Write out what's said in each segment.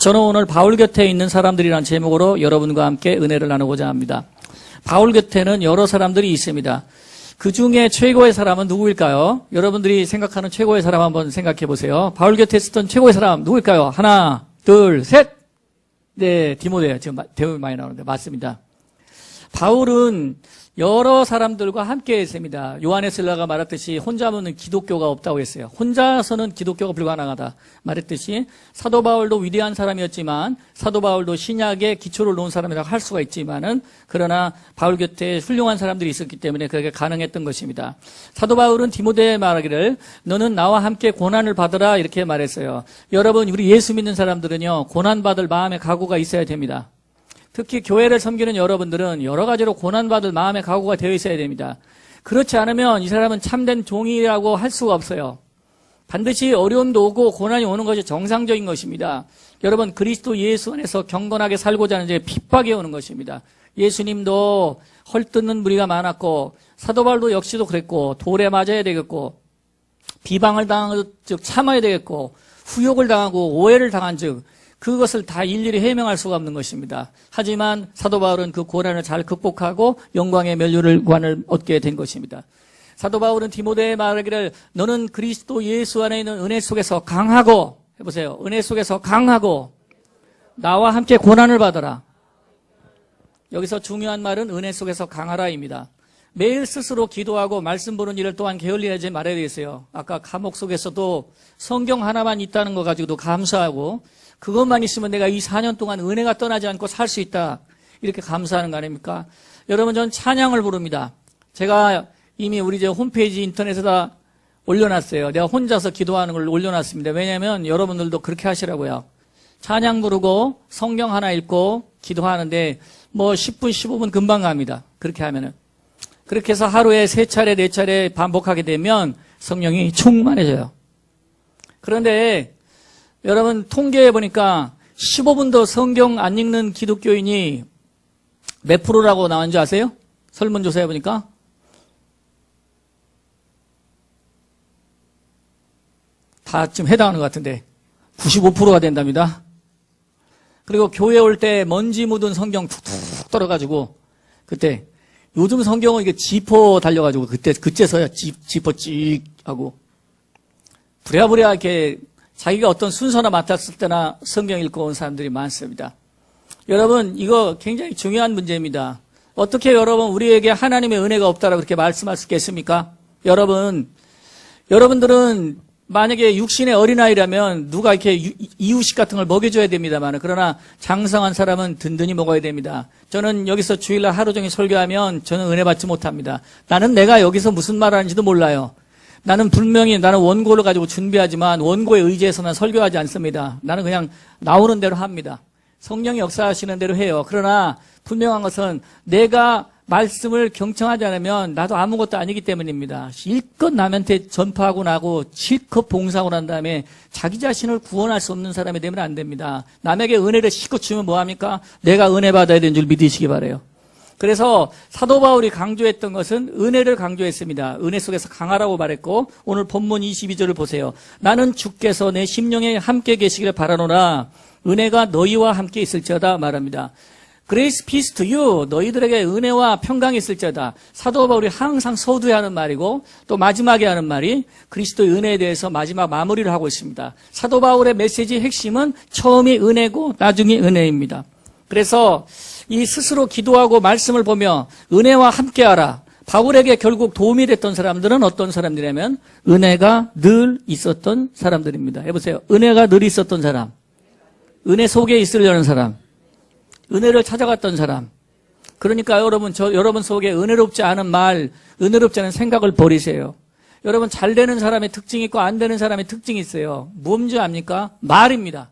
저는 오늘 바울 곁에 있는 사람들이라는 제목으로 여러분과 함께 은혜를 나누고자 합니다. 바울 곁에는 여러 사람들이 있습니다. 그 중에 최고의 사람은 누구일까요? 여러분들이 생각하는 최고의 사람 한번 생각해 보세요. 바울 곁에 있었던 최고의 사람 누구일까요? 하나, 둘, 셋! 네, 디모데요. 지금 대우 많이 나오는데 맞습니다. 바울은 여러 사람들과 함께 했습니다. 요한에슬라가 말했듯이 혼자서는 기독교가 없다고 했어요. 혼자서는 기독교가 불가능하다 말했듯이 사도 바울도 위대한 사람이었지만 사도 바울도 신약의 기초를 놓은 사람이라고 할 수가 있지만은 그러나 바울 곁에 훌륭한 사람들이 있었기 때문에 그게 가능했던 것입니다. 사도 바울은 디모데에 말하기를 너는 나와 함께 고난을 받으라 이렇게 말했어요. 여러분 우리 예수 믿는 사람들은요 고난받을 마음의 각오가 있어야 됩니다. 특히 교회를 섬기는 여러분들은 여러 가지로 고난받을 마음의 각오가 되어 있어야 됩니다. 그렇지 않으면 이 사람은 참된 종이라고 할 수가 없어요. 반드시 어려움도 오고 고난이 오는 것이 정상적인 것입니다. 여러분 그리스도 예수 안에서 경건하게 살고자 하는 데 핍박이 오는 것입니다. 예수님도 헐뜯는 무리가 많았고 사도 바울도 역시도 그랬고 돌에 맞아야 되겠고 비방을 당한 즉 참아야 되겠고 후욕을 당하고 오해를 당한 즉 그것을 다 일일이 해명할 수가 없는 것입니다. 하지만 사도 바울은 그 고난을 잘 극복하고 영광의 면류관을 얻게 된 것입니다. 사도 바울은 디모데에 말하기를 너는 그리스도 예수 안에 있는 은혜 속에서 강하고 해보세요. 은혜 속에서 강하고 나와 함께 고난을 받아라. 여기서 중요한 말은 은혜 속에서 강하라입니다. 매일 스스로 기도하고 말씀 보는 일을 또한 게을리하지 말아야 되겠어요. 아까 감옥 속에서도 성경 하나만 있다는 거 가지고도 감사하고 그것만 있으면 내가 이 4년 동안 은혜가 떠나지 않고 살 수 있다. 이렇게 감사하는 거 아닙니까? 여러분 전 찬양을 부릅니다. 제가 이미 우리 홈페이지 인터넷에다 올려놨어요. 내가 혼자서 기도하는 걸 올려놨습니다. 왜냐하면 여러분들도 그렇게 하시라고요. 찬양 부르고 성경 하나 읽고 기도하는데 뭐 10분 15분 금방 갑니다. 그렇게 하면은. 그렇게 해서 하루에 3차례 4차례 반복하게 되면 성령이 충만해져요. 그런데 여러분 통계해 보니까 15분도 성경 안 읽는 기독교인이 몇 프로라고 나온 줄 아세요? 설문조사해 보니까 다 지금 해당하는 것 같은데 95%가 된답니다. 그리고 교회 올 때 먼지 묻은 성경 툭툭 떨어가지고 그때 요즘 성경은 이게 지퍼 달려가지고 그때서야 지퍼 찍 하고 부랴부랴 이렇게 자기가 어떤 순서나 맡았을 때나 성경 읽고 온 사람들이 많습니다. 여러분 이거 굉장히 중요한 문제입니다. 어떻게 여러분 우리에게 하나님의 은혜가 없다라고 그렇게 말씀할 수 있겠습니까? 여러분들은 만약에 육신의 어린아이라면 누가 이렇게 이유식 같은 걸 먹여줘야 됩니다만 그러나 장성한 사람은 든든히 먹어야 됩니다. 저는 여기서 주일날 하루 종일 설교하면 저는 은혜 받지 못합니다. 나는 내가 여기서 무슨 말 하는지도 몰라요. 나는 원고를 가지고 준비하지만 원고에 의지해서는 설교하지 않습니다. 나는 그냥 나오는 대로 합니다. 성령이 역사하시는 대로 해요. 그러나 분명한 것은 내가 말씀을 경청하지 않으면 나도 아무것도 아니기 때문입니다. 실컷 남한테 전파하고 나고 실컷 봉사하고 난 다음에 자기 자신을 구원할 수 없는 사람이 되면 안 됩니다. 남에게 은혜를 실컷 주면 뭐합니까? 내가 은혜 받아야 되는 줄 믿으시기 바라요. 그래서 사도 바울이 강조했던 것은 은혜를 강조했습니다. 은혜 속에서 강하라고 말했고 오늘 본문 22절을 보세요. 나는 주께서 내 심령에 함께 계시기를 바라노라. 은혜가 너희와 함께 있을지어다 말합니다. Grace, peace to you. 너희들에게 은혜와 평강이 있을지어다. 사도 바울이 항상 서두에 하는 말이고 또 마지막에 하는 말이 그리스도의 은혜에 대해서 마지막 마무리를 하고 있습니다. 사도 바울의 메시지의 핵심은 처음이 은혜고 나중이 은혜입니다. 그래서 이 스스로 기도하고 말씀을 보며 은혜와 함께하라. 바울에게 결국 도움이 됐던 사람들은 어떤 사람들이냐면 은혜가 늘 있었던 사람들입니다. 해보세요. 은혜가 늘 있었던 사람. 은혜 속에 있으려는 사람. 은혜를 찾아갔던 사람. 그러니까 여러분 속에 은혜롭지 않은 말, 은혜롭지 않은 생각을 버리세요. 여러분 잘 되는 사람의 특징이 있고 안 되는 사람의 특징이 있어요. 뭔지 압니까? 말입니다.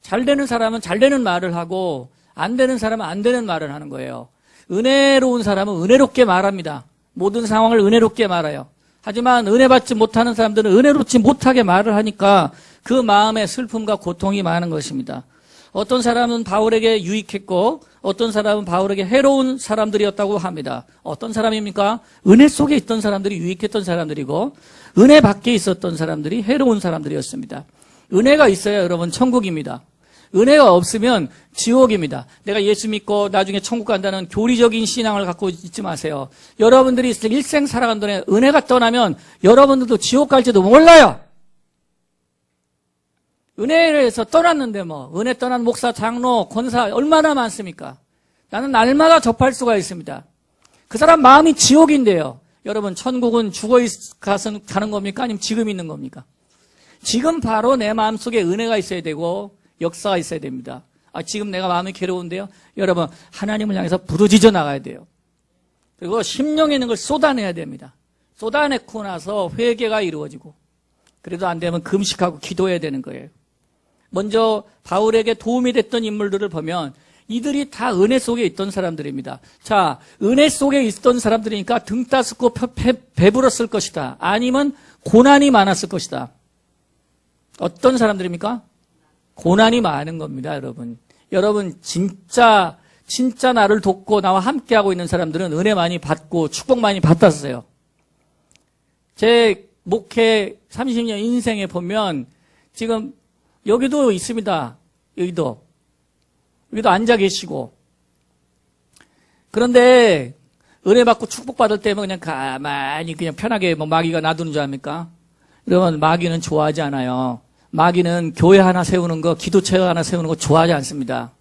잘 되는 사람은 잘 되는 말을 하고 안 되는 사람은 안 되는 말을 하는 거예요. 은혜로운 사람은 은혜롭게 말합니다. 모든 상황을 은혜롭게 말해요. 하지만 은혜 받지 못하는 사람들은 은혜롭지 못하게 말을 하니까 그 마음에 슬픔과 고통이 많은 것입니다. 어떤 사람은 바울에게 유익했고 어떤 사람은 바울에게 해로운 사람들이었다고 합니다. 어떤 사람입니까? 은혜 속에 있던 사람들이 유익했던 사람들이고 은혜 밖에 있었던 사람들이 해로운 사람들이었습니다. 은혜가 있어야 여러분 천국입니다. 은혜가 없으면 지옥입니다. 내가 예수 믿고 나중에 천국 간다는 교리적인 신앙을 갖고 있지 마세요. 여러분들이 일생 살아간 동안에 은혜가 떠나면 여러분들도 지옥 갈지도 몰라요. 은혜에서 떠났는데 은혜 떠난 목사, 장로, 권사 얼마나 많습니까? 나는 날마다 접할 수가 있습니다. 그 사람 마음이 지옥인데요. 여러분, 천국은 죽어 가서 가는 겁니까? 아니면 지금 있는 겁니까? 지금 바로 내 마음속에 은혜가 있어야 되고 역사가 있어야 됩니다. 지금 내가 마음이 괴로운데요. 여러분, 하나님을 향해서 부르짖어 나가야 돼요. 그리고 심령에 있는 걸 쏟아내야 됩니다. 쏟아내고 나서 회개가 이루어지고, 그래도 안 되면 금식하고 기도해야 되는 거예요. 먼저 바울에게 도움이 됐던 인물들을 보면 이들이 다 은혜 속에 있던 사람들입니다. 자, 은혜 속에 있던 사람들이니까 등 따숩고 배불었을 것이다. 아니면 고난이 많았을 것이다. 어떤 사람들입니까? 고난이 많은 겁니다, 여러분. 여러분, 진짜 나를 돕고 나와 함께하고 있는 사람들은 은혜 많이 받고 축복 많이 받았어요. 제 목회 30년 인생에 보면 지금 여기도 있습니다. 여기도 앉아 계시고. 그런데 은혜 받고 축복받을 때면 그냥 가만히 그냥 편하게 마귀가 놔두는 줄 압니까? 여러분, 마귀는 좋아하지 않아요. 마귀는 교회 하나 세우는 거, 기도체 하나 세우는 거 좋아하지 않습니다.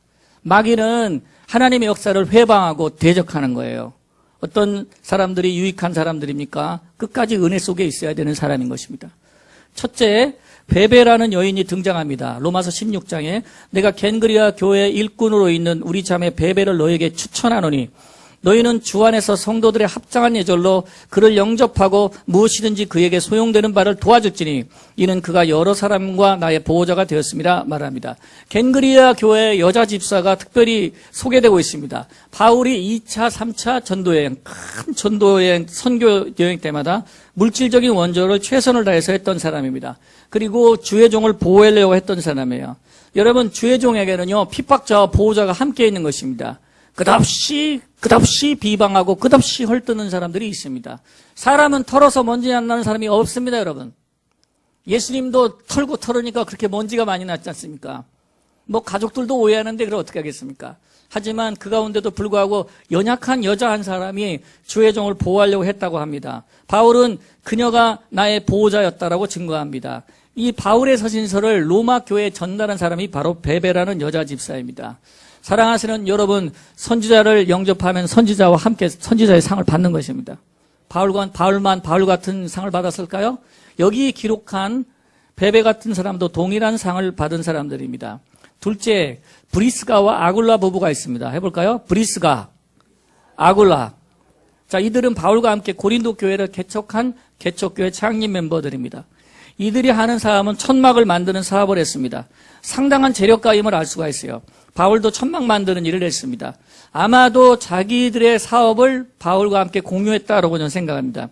마귀는 하나님의 역사를 회방하고 대적하는 거예요. 어떤 사람들이 유익한 사람들입니까? 끝까지 은혜 속에 있어야 되는 사람인 것입니다. 첫째, 베베라는 여인이 등장합니다. 로마서 16장에 내가 겐그리아 교회 일꾼으로 있는 우리 자매 베베를 너에게 추천하노니 너희는 주 안에서 성도들의 합장한 예절로 그를 영접하고 무엇이든지 그에게 소용되는 바를 도와줄지니 이는 그가 여러 사람과 나의 보호자가 되었음이라 말합니다. 겐그리아 교회 여자 집사가 특별히 소개되고 있습니다. 바울이 2차, 3차 전도여행, 큰 전도여행, 선교 여행 때마다 물질적인 원조를 최선을 다해서 했던 사람입니다. 그리고 주의 종을 보호하려고 했던 사람이에요. 여러분, 주의 종에게는요, 핍박자와 보호자가 함께 있는 것입니다. 끝없이 비방하고 끝없이 헐뜯는 사람들이 있습니다. 사람은 털어서 먼지 안 나는 사람이 없습니다, 여러분. 예수님도 털고 털으니까 그렇게 먼지가 많이 났지 않습니까? 가족들도 오해하는데 그걸 어떻게 하겠습니까? 하지만 그 가운데도 불구하고 연약한 여자 한 사람이 주의 종을 보호하려고 했다고 합니다. 바울은 그녀가 나의 보호자였다라고 증거합니다. 이 바울의 서신서를 로마 교회에 전달한 사람이 바로 베베라는 여자 집사입니다. 사랑하시는 여러분, 선지자를 영접하면 선지자와 함께 선지자의 상을 받는 것입니다. 바울만 바울 같은 상을 받았을까요? 여기 기록한 베베 같은 사람도 동일한 상을 받은 사람들입니다. 둘째, 브리스가와 아굴라 부부가 있습니다. 해볼까요? 브리스가, 아굴라. 자, 이들은 바울과 함께 고린도 교회를 개척한 개척교회 창립 멤버들입니다. 이들이 하는 사업은 천막을 만드는 사업을 했습니다. 상당한 재력가임을 알 수가 있어요. 바울도 천막 만드는 일을 했습니다. 아마도 자기들의 사업을 바울과 함께 공유했다라고 저는 생각합니다.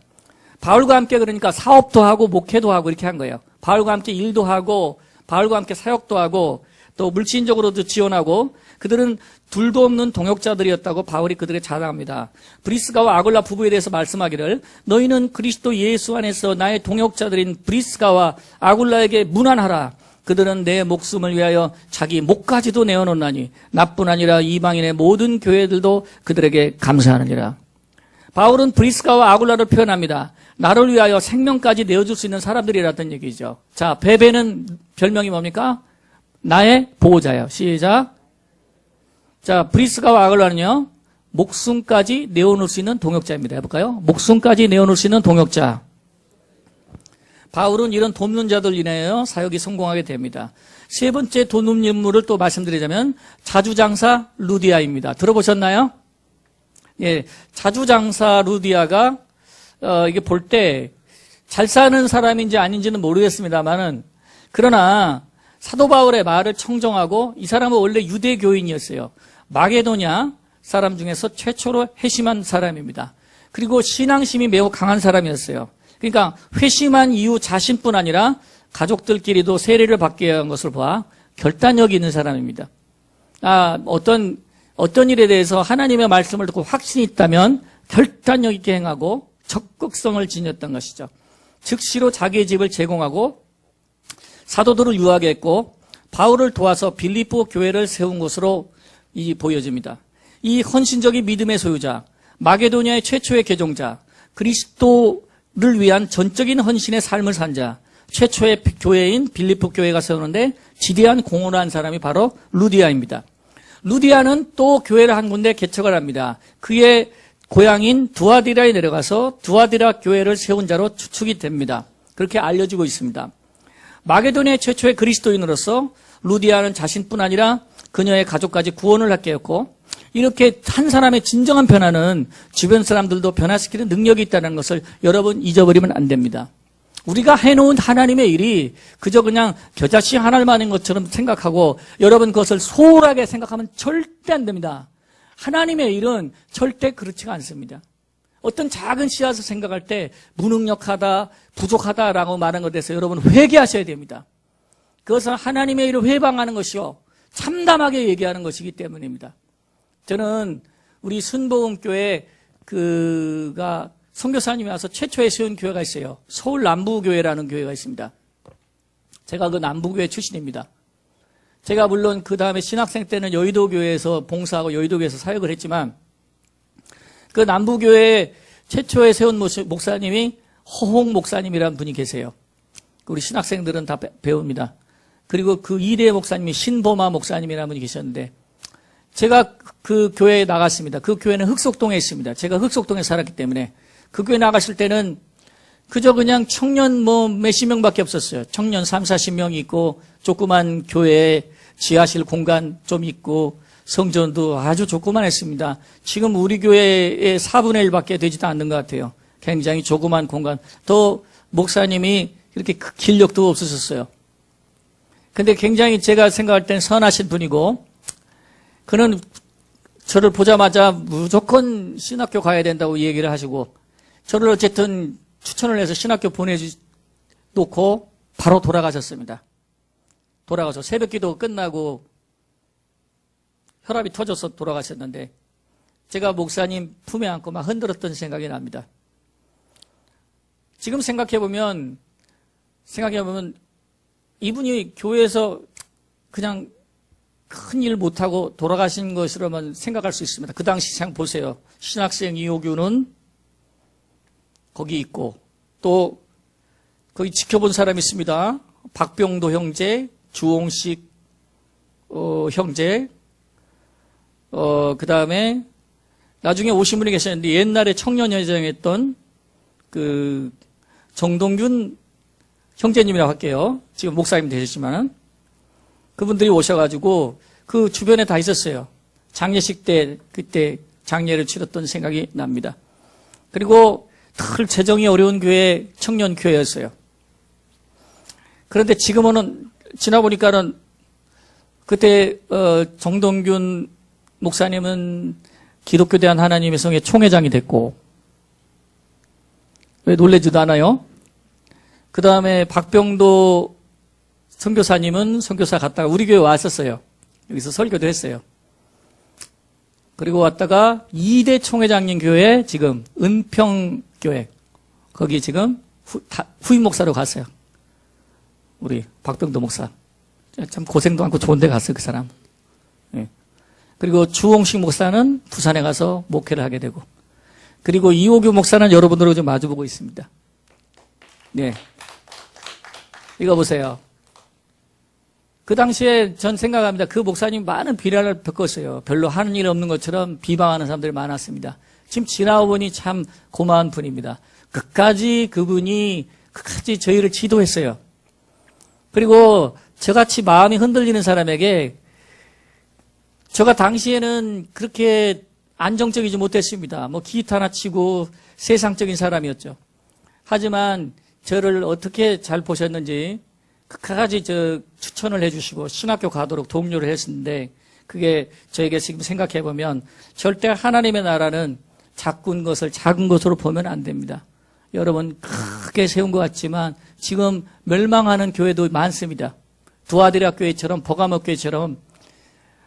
바울과 함께 그러니까 사업도 하고 목회도 하고 이렇게 한 거예요. 바울과 함께 일도 하고 바울과 함께 사역도 하고 또 물질적으로도 지원하고 그들은 둘도 없는 동역자들이었다고 바울이 그들을 자랑합니다. 브리스가와 아굴라 부부에 대해서 말씀하기를 너희는 그리스도 예수 안에서 나의 동역자들인 브리스가와 아굴라에게 문안하라. 그들은 내 목숨을 위하여 자기 목까지도 내어놓나니 나뿐 아니라 이방인의 모든 교회들도 그들에게 감사하느니라. 바울은 브리스가와 아굴라를 표현합니다. 나를 위하여 생명까지 내어줄 수 있는 사람들이라던 얘기죠. 자, 베베는 별명이 뭡니까? 나의 보호자예요. 시작. 자, 브리스가와 아굴라는요, 목숨까지 내어놓을 수 있는 동역자입니다. 해볼까요? 목숨까지 내어놓을 수 있는 동역자. 바울은 이런 돕는 자들 인하여 사역이 성공하게 됩니다. 세 번째 돕는 인물을 또 말씀드리자면 자주장사 루디아입니다. 들어보셨나요? 예, 자주장사 루디아가 이게 볼 때 잘 사는 사람인지 아닌지는 모르겠습니다만은 그러나 사도 바울의 말을 청정하고 이 사람은 원래 유대교인이었어요. 마게도냐 사람 중에서 최초로 회심한 사람입니다. 그리고 신앙심이 매우 강한 사람이었어요. 그러니까 회심한 이후 자신뿐 아니라 가족들끼리도 세례를 받게 한 것을 봐 결단력이 있는 사람입니다. 어떤 일에 대해서 하나님의 말씀을 듣고 확신이 있다면 결단력 있게 행하고 적극성을 지녔던 것이죠. 즉시로 자기의 집을 제공하고 사도들을 유하게 했고 바울을 도와서 빌립보 교회를 세운 것으로 보여집니다. 이 헌신적인 믿음의 소유자, 마게도니아의 최초의 개종자, 그리스도를 위한 전적인 헌신의 삶을 산 자, 최초의 교회인 빌립보 교회가 세우는데 지대한 공헌을 한 사람이 바로 루디아입니다. 루디아는 또 교회를 한 군데 개척을 합니다. 그의 고향인 두아디라에 내려가서 두아디라 교회를 세운 자로 추측이 됩니다. 그렇게 알려지고 있습니다. 마게도니아 최초의 그리스도인으로서 루디아는 자신뿐 아니라 그녀의 가족까지 구원을 받게 했고, 이렇게 한 사람의 진정한 변화는 주변 사람들도 변화시키는 능력이 있다는 것을 여러분 잊어버리면 안 됩니다. 우리가 해놓은 하나님의 일이 그저 그냥 겨자씨 하나만인 것처럼 생각하고 여러분 그것을 소홀하게 생각하면 절대 안 됩니다. 하나님의 일은 절대 그렇지가 않습니다. 어떤 작은 씨앗을 생각할 때 무능력하다, 부족하다라고 말하는 것에 대해서 여러분 회개하셔야 됩니다. 그것은 하나님의 일을 회방하는 것이요, 참담하게 얘기하는 것이기 때문입니다. 저는 우리 순복음교회 그가 선교사님이 와서 최초에 세운 교회가 있어요. 서울 남부교회라는 교회가 있습니다. 제가 그 남부교회 출신입니다. 제가 물론 그 다음에 신학생 때는 여의도교회에서 봉사하고 여의도교회에서 사역을 했지만, 그 남부교회 최초에 세운 목사님이 허홍 목사님이라는 분이 계세요. 우리 신학생들은 다 배웁니다. 그리고 그 2대 목사님이 신보마 목사님이라는 분이 계셨는데, 제가 그 교회에 나갔습니다. 그 교회는 흑석동에 있습니다. 제가 흑석동에 살았기 때문에 그 교회 나갔을 때는 그저 그냥 청년 몇십 명밖에 없었어요. 청년 3, 40명이 있고, 조그만 교회에 지하실 공간 좀 있고, 성전도 아주 조그만했습니다. 지금 우리 교회의 4분의 1밖에 되지도 않는 것 같아요. 굉장히 조그만 공간. 또 목사님이 이렇게 길력도 없으셨어요. 근데 굉장히 제가 생각할 땐 선하신 분이고, 그는 저를 보자마자 무조건 신학교 가야 된다고 얘기를 하시고, 저를 어쨌든 추천을 해서 신학교 보내놓고 바로 돌아가셨습니다. 돌아가서 새벽 기도 끝나고 혈압이 터져서 돌아가셨는데, 제가 목사님 품에 안고 막 흔들었던 생각이 납니다. 지금 생각해보면 이분이 교회에서 그냥 큰 일 못하고 돌아가신 것으로만 생각할 수 있습니다. 그 당시 생 보세요. 신학생 이호규는 거기 있고, 또 거기 지켜본 사람이 있습니다. 박병도 형제, 주홍식 형제, 그 다음에 나중에 오신 분이 계셨는데, 옛날에 청년회장 했던 그 정동균 형제님이라고 할게요. 지금 목사님 되셨지만은, 그분들이 오셔가지고 그 주변에 다 있었어요. 장례식 때 그때 장례를 치렀던 생각이 납니다. 그리고 늘 재정이 어려운 교회, 청년 교회였어요. 그런데 지금은 지나보니까는 그때 정동균 목사님은 기독교 대한 하나님의 성의 총회장이 됐고, 왜 놀라지도 않아요? 그 다음에 박병도 선교사님은 선교사 갔다가 우리 교회 왔었어요. 여기서 설교도 했어요. 그리고 왔다가 2대 총회장님 교회, 지금 은평교회, 거기 지금 후임 목사로 갔어요. 우리 박병도 목사. 참 고생도 않고 좋은 데 갔어요, 그 사람. 예. 그리고 주홍식 목사는 부산에 가서 목회를 하게 되고, 그리고 이호규 목사는 여러분들하고 좀 마주보고 있습니다. 네. 이거 보세요. 그 당시에 전 생각합니다. 그 목사님 많은 비난을 겪었어요. 별로 하는 일 없는 것처럼 비방하는 사람들이 많았습니다. 지금 지나고 보니 참 고마운 분입니다. 그분이 끝까지 저희를 지도했어요. 그리고 저같이 마음이 흔들리는 사람에게, 제가 당시에는 그렇게 안정적이지 못했습니다. 기타나 치고 세상적인 사람이었죠. 하지만 저를 어떻게 잘 보셨는지 끝까지 추천을 해주시고 신학교 가도록 독려를 했었는데, 그게 저에게 지금 생각해보면 절대 하나님의 나라는 작은 것으로 보면 안 됩니다. 여러분, 크게 세운 것 같지만 지금 멸망하는 교회도 많습니다. 두아디라 교회처럼, 버가모 교회처럼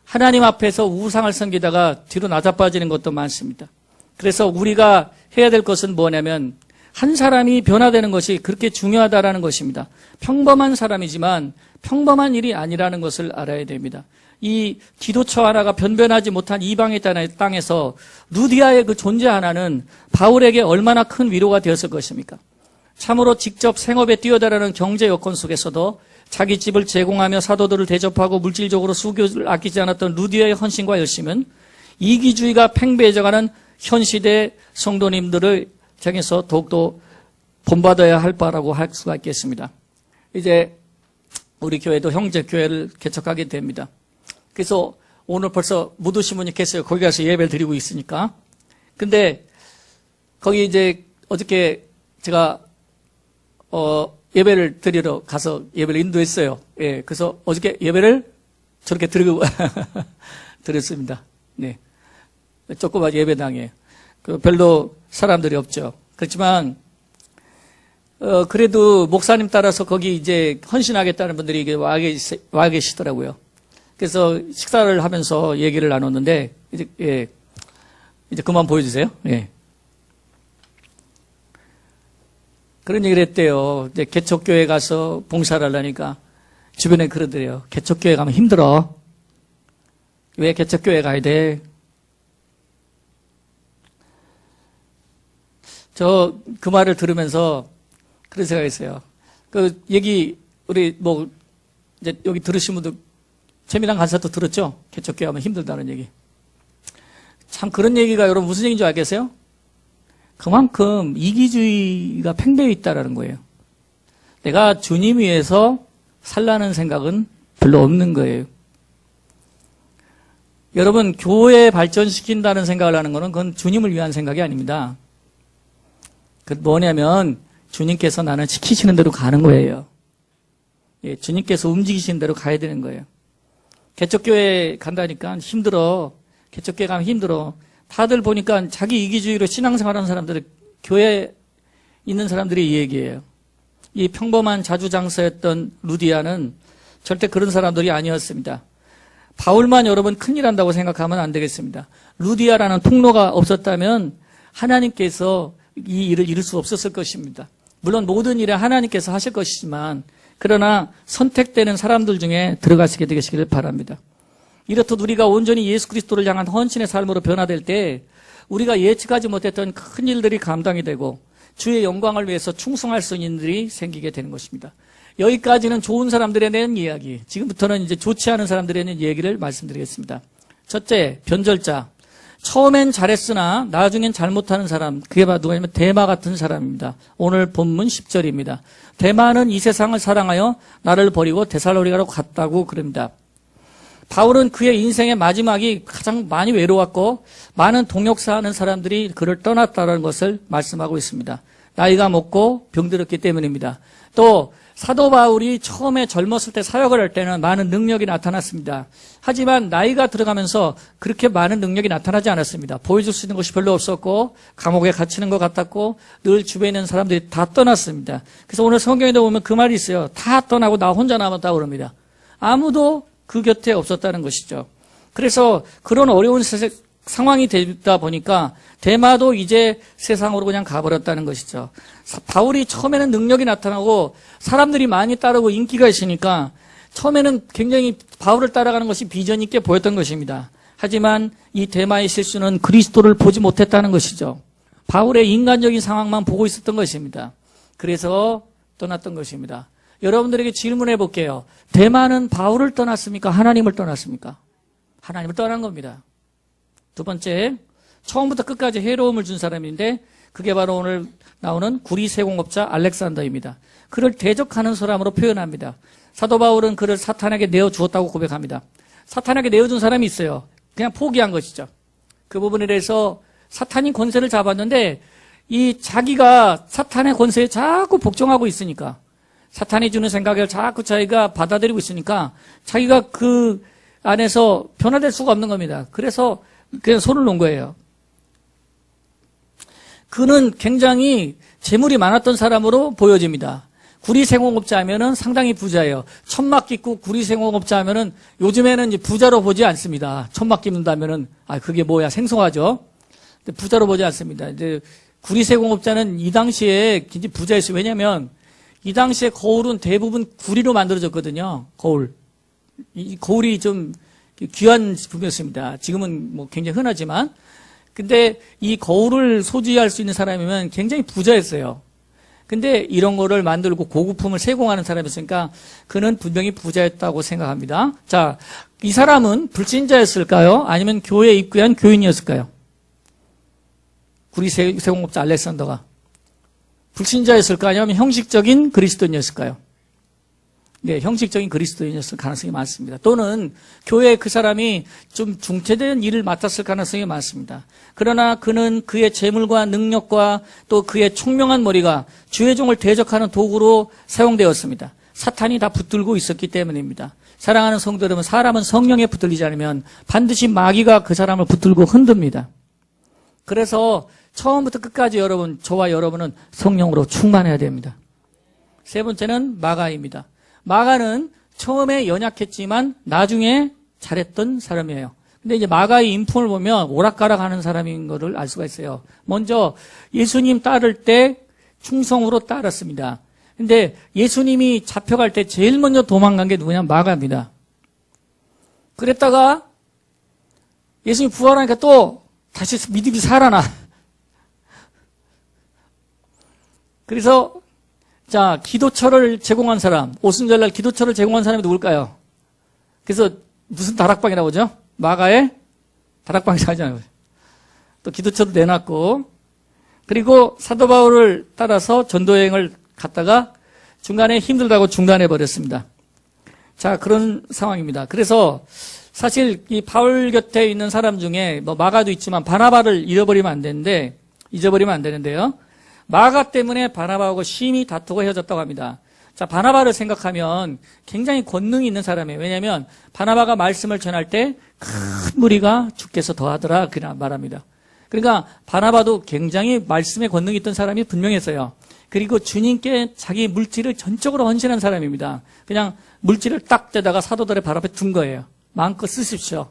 하나님 앞에서 우상을 섬기다가 뒤로 낮아빠지는 것도 많습니다. 그래서 우리가 해야 될 것은 뭐냐면, 한 사람이 변화되는 것이 그렇게 중요하다라는 것입니다. 평범한 사람이지만 평범한 일이 아니라는 것을 알아야 됩니다. 이 기도처 하나가 변변하지 못한 이방의 땅에서 루디아의 그 존재 하나는 바울에게 얼마나 큰 위로가 되었을 것입니까? 참으로 직접 생업에 뛰어들어가는 경제 여건 속에서도 자기 집을 제공하며 사도들을 대접하고 물질적으로 수교를 아끼지 않았던 루디아의 헌신과 열심은 이기주의가 팽배해져가는 현 시대 성도님들을 향해서 더욱더 본받아야 할 바라고 할 수가 있겠습니다. 이제 우리 교회도 형제교회를 개척하게 됩니다. 그래서 오늘 벌써 무도신문이 깼어요. 거기 가서 예배를 드리고 있으니까. 근데 거기 이제 어저께 제가 예배를 드리러 가서 예배를 인도했어요. 예, 그래서 어저께 예배를 저렇게 드리고 드렸습니다. 네, 조그만 예배당에 별로 사람들이 없죠. 그렇지만 그래도 목사님 따라서 거기 이제 헌신하겠다는 분들이 이게 와 계시더라고요. 그래서 식사를 하면서 얘기를 나눴는데 이제 그만 보여주세요. 예. 그런 얘기를 했대요. 이제 개척교회 가서 봉사를 하려니까 주변에 그러더래요. 개척교회 가면 힘들어. 왜 개척교회 가야 돼? 저 그 말을 들으면서 그런 생각했어요. 그 얘기 우리 뭐 이제 여기 들으신 분들 재미난 간사도 들었죠? 개척교회 하면 힘들다는 얘기. 참 그런 얘기가 여러분 무슨 얘기인 줄 알겠어요? 그만큼 이기주의가 팽배해 있다라는 거예요. 내가 주님 위해서 살라는 생각은 별로 없는 거예요. 여러분 교회 발전시킨다는 생각을 하는 것은 그건 주님을 위한 생각이 아닙니다. 그 뭐냐면 주님께서 나는 시키시는 대로 가는 거예요. 예, 주님께서 움직이시는 대로 가야 되는 거예요. 개척교회 간다니까 힘들어. 개척교회 가면 힘들어. 다들 보니까 자기 이기주의로 신앙생활하는 사람들, 교회에 있는 사람들이 이 얘기예요. 이 평범한 자주장사였던 루디아는 절대 그런 사람들이 아니었습니다. 바울만 여러분 큰일 한다고 생각하면 안 되겠습니다. 루디아라는 통로가 없었다면 하나님께서 이 일을 이룰 수 없었을 것입니다. 물론 모든 일에 하나님께서 하실 것이지만 그러나 선택되는 사람들 중에 들어가시게 되시기를 바랍니다. 이렇듯 우리가 온전히 예수 그리스도를 향한 헌신의 삶으로 변화될 때 우리가 예측하지 못했던 큰 일들이 감당이 되고 주의 영광을 위해서 충성할 수 있는 일이 생기게 되는 것입니다. 여기까지는 좋은 사람들에 대한 이야기, 지금부터는 이제 좋지 않은 사람들에 대한 얘기를 말씀드리겠습니다. 첫째, 변절자. 처음엔 잘했으나 나중엔 잘못하는 사람, 그게 바로 누구냐면 데마 같은 사람입니다. 오늘 본문 10절입니다. 데마는 이 세상을 사랑하여 나를 버리고 데살로니가로 갔다고 그럽니다. 바울은 그의 인생의 마지막이 가장 많이 외로웠고 많은 동역사하는 사람들이 그를 떠났다는 것을 말씀하고 있습니다. 나이가 먹고 병들었기 때문입니다. 또 사도 바울이 처음에 젊었을 때 사역을 할 때는 많은 능력이 나타났습니다. 하지만 나이가 들어가면서 그렇게 많은 능력이 나타나지 않았습니다. 보여줄 수 있는 것이 별로 없었고 감옥에 갇히는 것 같았고 늘 주변에 있는 사람들이 다 떠났습니다. 그래서 오늘 성경에도 보면 그 말이 있어요. 다 떠나고 나 혼자 남았다고 그럽니다. 아무도 그 곁에 없었다는 것이죠. 그래서 그런 어려운 상황이 되다 보니까 데마도 이제 세상으로 그냥 가버렸다는 것이죠. 바울이 처음에는 능력이 나타나고 사람들이 많이 따르고 인기가 있으니까 처음에는 굉장히 바울을 따라가는 것이 비전 있게 보였던 것입니다. 하지만 이 데마의 실수는 그리스도를 보지 못했다는 것이죠. 바울의 인간적인 상황만 보고 있었던 것입니다. 그래서 떠났던 것입니다. 여러분들에게 질문해 볼게요. 데마는 바울을 떠났습니까? 하나님을 떠났습니까? 하나님을 떠난 겁니다. 두 번째, 처음부터 끝까지 해로움을 준 사람인데 그게 바로 오늘 나오는 구리세공업자 알렉산더입니다. 그를 대적하는 사람으로 표현합니다. 사도 바울은 그를 사탄에게 내어주었다고 고백합니다. 사탄에게 내어준 사람이 있어요. 그냥 포기한 것이죠. 그 부분에 대해서 사탄이 권세를 잡았는데 이 자기가 사탄의 권세에 자꾸 복종하고 있으니까 사탄이 주는 생각을 자꾸 자기가 받아들이고 있으니까 자기가 그 안에서 변화될 수가 없는 겁니다. 그래서 그냥 손을 놓은 거예요. 그는 굉장히 재물이 많았던 사람으로 보여집니다. 구리생공업자 하면은 상당히 부자예요. 천막 깃고 구리생공업자 하면은 요즘에는 이제 부자로 보지 않습니다. 천막 깃는다면은 그게 뭐야 생소하죠. 부자로 보지 않습니다. 이제 구리세공업자는 이 당시에 굉장히 부자였어요. 왜냐하면 이 당시에 거울은 대부분 구리로 만들어졌거든요. 거울. 이 거울이 좀 귀한 제품이었습니다. 지금은 뭐 굉장히 흔하지만. 근데 이 거울을 소지할 수 있는 사람이면 굉장히 부자였어요. 근데 이런 거를 만들고 고급품을 세공하는 사람이었으니까 그는 분명히 부자였다고 생각합니다. 자, 이 사람은 불신자였을까요? 아니면 교회에 입교한 교인이었을까요? 구리세공업자 알렉산더가. 불신자였을까요? 아니면 형식적인 그리스도인이었을까요? 네, 형식적인 그리스도인이었을 가능성이 많습니다. 또는 교회에 그 사람이 좀 중체된 일을 맡았을 가능성이 많습니다. 그러나 그는 그의 재물과 능력과 또 그의 총명한 머리가 주의 종을 대적하는 도구로 사용되었습니다. 사탄이 다 붙들고 있었기 때문입니다. 사랑하는 성도 여러분, 사람은 성령에 붙들리지 않으면 반드시 마귀가 그 사람을 붙들고 흔듭니다. 그래서 처음부터 끝까지 여러분, 저와 여러분은 성령으로 충만해야 됩니다. 세 번째는 마가입니다. 마가는 처음에 연약했지만 나중에 잘했던 사람이에요. 근데 이제 마가의 인품을 보면 오락가락 하는 사람인 것을 알 수가 있어요. 먼저 예수님 따를 때 충성으로 따랐습니다. 근데 예수님이 잡혀갈 때 제일 먼저 도망간 게 누구냐? 마가입니다. 그랬다가 예수님이 부활하니까 또 다시 믿음이 살아나. 그래서 자, 기도처를 제공한 사람, 오순절날 기도처를 제공한 사람이 누굴까요? 그래서 무슨 다락방이라고 하죠? 마가의 다락방이라고 하잖아요. 또 기도처도 내놨고, 그리고 사도 바울을 따라서 전도여행을 갔다가 중간에 힘들다고 중단해버렸습니다. 자, 그런 상황입니다. 그래서 사실 이 바울 곁에 있는 사람 중에 뭐 마가도 있지만 바나바를 잊어버리면 안 되는데요. 마가 때문에 바나바하고 심히 다투고 헤어졌다고 합니다. 자, 바나바를 생각하면 굉장히 권능이 있는 사람이에요. 왜냐하면 바나바가 말씀을 전할 때 큰 무리가 주께서 더하더라 그냥 말합니다. 그러니까 바나바도 굉장히 말씀에 권능이 있던 사람이 분명했어요. 그리고 주님께 자기 물질을 전적으로 헌신한 사람입니다. 그냥 물질을 딱 떼다가 사도들의 발 앞에 둔 거예요. 마음껏 쓰십시오.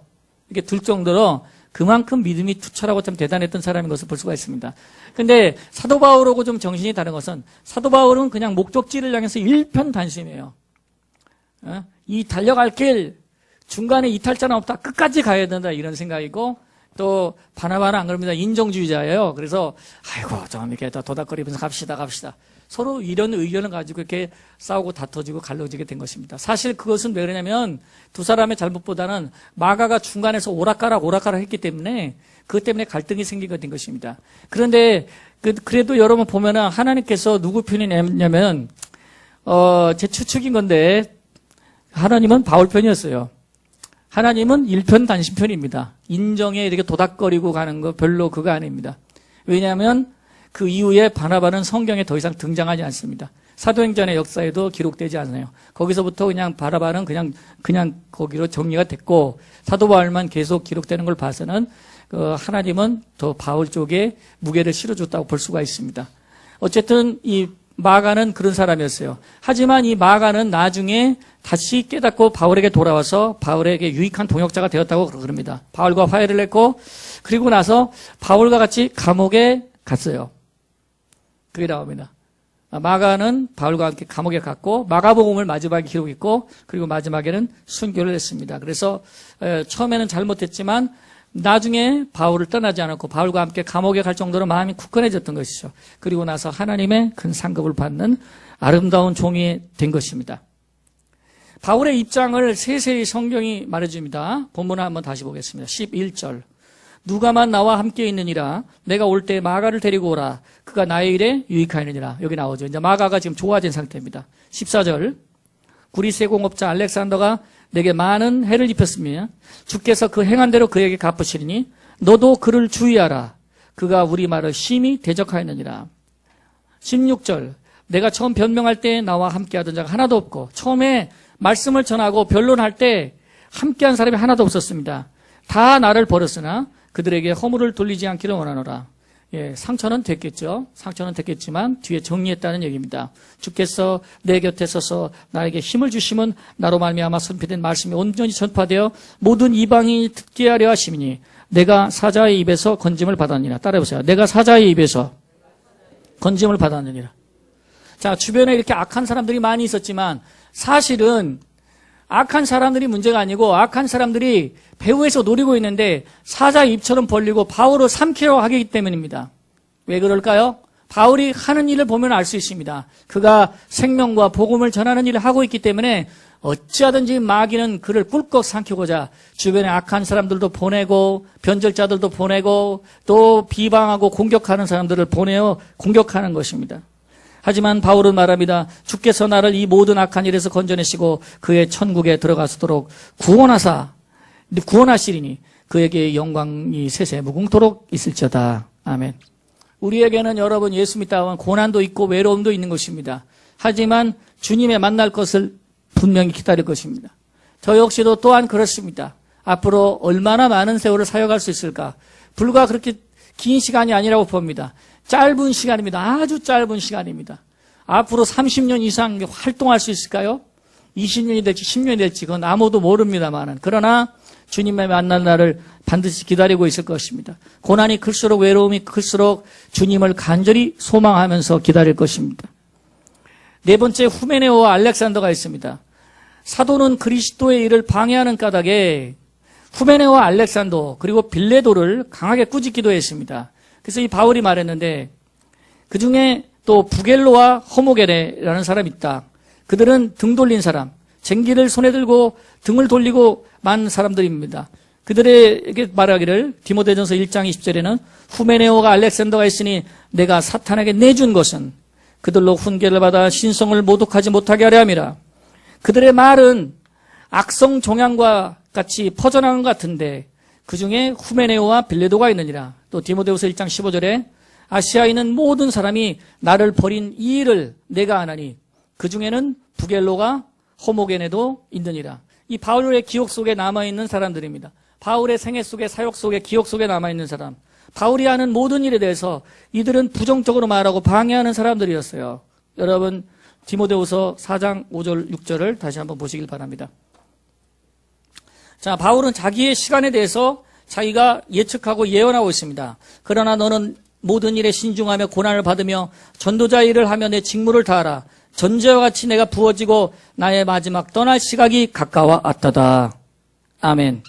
이렇게 둘 정도로 그만큼 믿음이 투철하고 참 대단했던 사람인 것을 볼 수가 있습니다. 근데 사도 바울하고 좀 정신이 다른 것은 사도 바울은 그냥 목적지를 향해서 일편단심이에요. 이 달려갈 길 중간에 이탈자는 없다. 끝까지 가야 된다. 이런 생각이고 또 바나바는 안 그럽니다. 인정주의자예요. 그래서 아이고 좀 이렇게 도닥거리면서 갑시다. 서로 이런 의견을 가지고 이렇게 싸우고 다퉈지고 갈라지게 된 것입니다. 사실 그것은 왜 그러냐면 두 사람의 잘못보다는 마가가 중간에서 오락가락 했기 때문에 그것 때문에 갈등이 생기게 된 것입니다. 그런데 그래도 여러분 보면은 하나님께서 누구 편이냐면 제 추측인 건데 하나님은 바울 편이었어요. 하나님은 일편단심 편입니다. 인정에 이렇게 도닥거리고 가는 거 별로 그거 아닙니다. 왜냐하면 그 이후에 바나바는 성경에 더 이상 등장하지 않습니다. 사도행전의 역사에도 기록되지 않아요. 거기서부터 그냥 바나바는 그냥 거기로 정리가 됐고 사도 바울만 계속 기록되는 걸 봐서는 하나님은 더 바울 쪽에 무게를 실어줬다고 볼 수가 있습니다. 어쨌든 이 마가는 그런 사람이었어요. 하지만 이 마가는 나중에 다시 깨닫고 바울에게 돌아와서 바울에게 유익한 동역자가 되었다고 그럽니다. 바울과 화해를 했고 그리고 나서 바울과 같이 감옥에 갔어요. 그게 나옵니다. 마가는 바울과 함께 감옥에 갔고 마가복음을 마지막에 기록했고 그리고 마지막에는 순교를 했습니다. 그래서 처음에는 잘못했지만 나중에 바울을 떠나지 않았고 바울과 함께 감옥에 갈 정도로 마음이 굳건해졌던 것이죠. 그리고 나서 하나님의 큰 상급을 받는 아름다운 종이 된 것입니다. 바울의 입장을 세세히 성경이 말해줍니다. 본문을 한번 다시 보겠습니다. 11절 누가만 나와 함께 있느니라 내가 올 때 마가를 데리고 오라 그가 나의 일에 유익하느니라. 여기 나오죠. 이제 마가가 지금 좋아진 상태입니다. 14절 구리세공업자 알렉산더가 내게 많은 해를 입혔으며 주께서 그 행한 대로 그에게 갚으시리니 너도 그를 주의하라. 그가 우리 말을 심히 대적하였느니라. 16절 내가 처음 변명할 때 나와 함께하던 자가 하나도 없고 처음에 말씀을 전하고 변론할 때 함께한 사람이 하나도 없었습니다. 다 나를 버렸으나 그들에게 허물을 돌리지 않기를 원하노라. 예, 상처는 됐겠죠. 상처는 됐겠지만 뒤에 정리했다는 얘기입니다. 주께서 내 곁에 서서 나에게 힘을 주시면 나로 말미암아 선포된 말씀이 온전히 전파되어 모든 이방인이 듣게 하려 하심이니 내가 사자의 입에서 건짐을 받았니라. 따라해보세요. 내가 사자의 입에서 건짐을 받았느니라. 자, 주변에 이렇게 악한 사람들이 많이 있었지만 사실은 악한 사람들이 문제가 아니고 악한 사람들이 배후에서 노리고 있는데 사자의 입처럼 벌리고 바울을 삼키려고 하기 때문입니다. 왜 그럴까요? 바울이 하는 일을 보면 알 수 있습니다. 그가 생명과 복음을 전하는 일을 하고 있기 때문에 어찌하든지 마귀는 그를 꿀꺽 삼키고자 주변에 악한 사람들도 보내고 변절자들도 보내고 또 비방하고 공격하는 사람들을 보내어 공격하는 것입니다. 하지만 바울은 말합니다. 주께서 나를 이 모든 악한 일에서 건져내시고 그의 천국에 들어가서도록 구원하시리니 그에게 영광이 세세 무궁토록 있을지어다. 아멘. 우리에게는 여러분 예수 믿다 보면 고난도 있고 외로움도 있는 것입니다. 하지만 주님의 만날 것을 분명히 기다릴 것입니다. 저 역시도 또한 그렇습니다. 앞으로 얼마나 많은 세월을 사역할 수 있을까? 불과 그렇게 긴 시간이 아니라고 봅니다. 짧은 시간입니다. 아주 짧은 시간입니다. 앞으로 30년 이상 활동할 수 있을까요? 20년이 될지 10년이 될지 그건 아무도 모릅니다만 그러나 주님의 만날 날을 반드시 기다리고 있을 것입니다. 고난이 클수록 외로움이 클수록 주님을 간절히 소망하면서 기다릴 것입니다. 네 번째 후메네오와 알렉산더가 있습니다. 사도는 그리스도의 일을 방해하는 까닭에 후메네오와 알렉산더 그리고 빌레도를 강하게 꾸짖기도 했습니다. 그래서 이 바울이 말했는데 그중에 또 부겔로와 허모게네라는 사람이 있다. 그들은 등 돌린 사람, 쟁기를 손에 들고 등을 돌리고 만 사람들입니다. 그들에게 말하기를 디모데전서 1장 20절에는 후메네오가 알렉산더가 있으니 내가 사탄에게 내준 것은 그들로 훈계를 받아 신성을 모독하지 못하게 하려 함이라. 그들의 말은 악성 종양과 같이 퍼져나간 것 같은데 그중에 후메네오와 빌레도가 있느니라. 또 디모데후서 1장 15절에 아시아에 있는 모든 사람이 나를 버린 이 일을 내가 아나니 그중에는 부겔로가 호모게네도 있느니라. 이 바울의 기억 속에 남아있는 사람들입니다. 바울의 생애 속에 사역 속에 기억 속에 남아있는 사람. 바울이 하는 모든 일에 대해서 이들은 부정적으로 말하고 방해하는 사람들이었어요. 여러분 디모데후서 4장 5절 6절을 다시 한번 보시길 바랍니다. 자, 바울은 자기의 시간에 대해서 자기가 예측하고 예언하고 있습니다. 그러나 너는 모든 일에 신중하며 고난을 받으며 전도자 일을 하며 내 직무를 다하라. 전제와 같이 내가 부어지고 나의 마지막 떠날 시각이 가까워 왔다다. 아멘.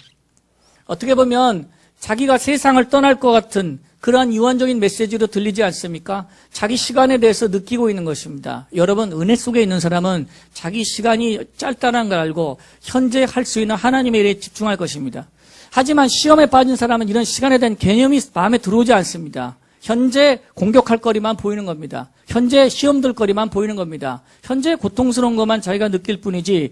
어떻게 보면 자기가 세상을 떠날 것 같은 그러한 유한적인 메시지로 들리지 않습니까? 자기 시간에 대해서 느끼고 있는 것입니다. 여러분 은혜 속에 있는 사람은 자기 시간이 짧다는 걸 알고 현재 할 수 있는 하나님의 일에 집중할 것입니다. 하지만 시험에 빠진 사람은 이런 시간에 대한 개념이 마음에 들어오지 않습니다. 현재 공격할 거리만 보이는 겁니다. 현재 시험 들 거리만 보이는 겁니다. 현재 고통스러운 것만 자기가 느낄 뿐이지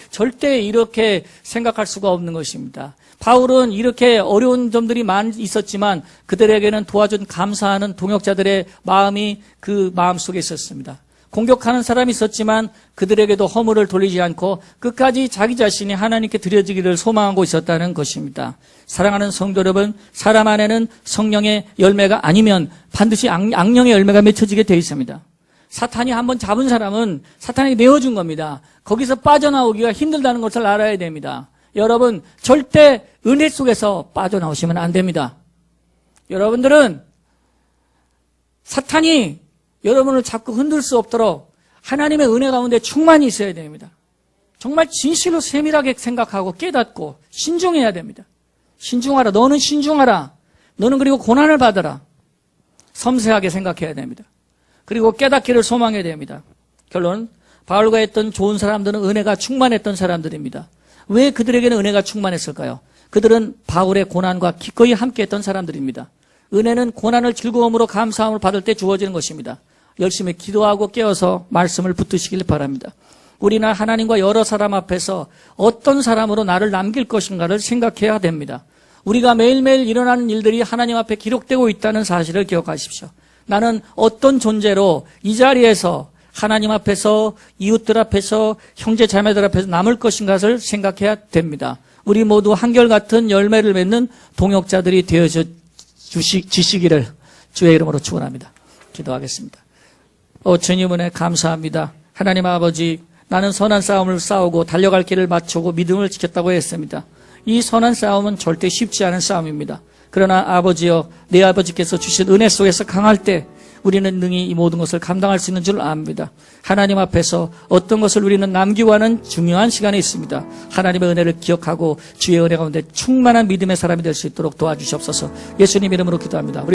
절대 이렇게 생각할 수가 없는 것입니다. 바울은 이렇게 어려운 점들이 많이 있었지만 그들에게는 도와준 감사하는 동역자들의 마음이 그 마음 속에 있었습니다. 공격하는 사람이 있었지만 그들에게도 허물을 돌리지 않고 끝까지 자기 자신이 하나님께 드려지기를 소망하고 있었다는 것입니다. 사랑하는 성도 여러분, 사람 안에는 성령의 열매가 아니면 반드시 악령의 열매가 맺혀지게 되어 있습니다. 사탄이 한번 잡은 사람은 사탄이 내어준 겁니다. 거기서 빠져나오기가 힘들다는 것을 알아야 됩니다. 여러분 절대 은혜 속에서 빠져나오시면 안 됩니다. 여러분들은 사탄이 여러분을 자꾸 흔들 수 없도록 하나님의 은혜 가운데 충만히 있어야 됩니다. 정말 진실로 세밀하게 생각하고 깨닫고 신중해야 됩니다. 신중하라. 너는 신중하라. 너는 그리고 고난을 받아라. 섬세하게 생각해야 됩니다. 그리고 깨닫기를 소망해야 됩니다. 결론, 바울과 했던 좋은 사람들은 은혜가 충만했던 사람들입니다. 왜 그들에게는 은혜가 충만했을까요? 그들은 바울의 고난과 기꺼이 함께했던 사람들입니다. 은혜는 고난을 즐거움으로 감사함을 받을 때 주어지는 것입니다. 열심히 기도하고 깨어서 말씀을 붙드시길 바랍니다. 우리는 하나님과 여러 사람 앞에서 어떤 사람으로 나를 남길 것인가를 생각해야 됩니다. 우리가 매일매일 일어나는 일들이 하나님 앞에 기록되고 있다는 사실을 기억하십시오. 나는 어떤 존재로 이 자리에서 하나님 앞에서 이웃들 앞에서 형제 자매들 앞에서 남을 것인가를 생각해야 됩니다. 우리 모두 한결같은 열매를 맺는 동역자들이 되어져 주시기를 주의 이름으로 축원합니다. 기도하겠습니다. 주님 은혜 감사합니다. 하나님 아버지, 나는 선한 싸움을 싸우고 달려갈 길을 맞추고 믿음을 지켰다고 했습니다. 이 선한 싸움은 절대 쉽지 않은 싸움입니다. 그러나 아버지여, 내 아버지께서 주신 은혜 속에서 강할 때 우리는 능히 이 모든 것을 감당할 수 있는 줄 압니다. 하나님 앞에서 어떤 것을 우리는 남기고 하는 중요한 시간이 있습니다. 하나님의 은혜를 기억하고 주의 은혜 가운데 충만한 믿음의 사람이 될 수 있도록 도와주시옵소서. 예수님 이름으로 기도합니다.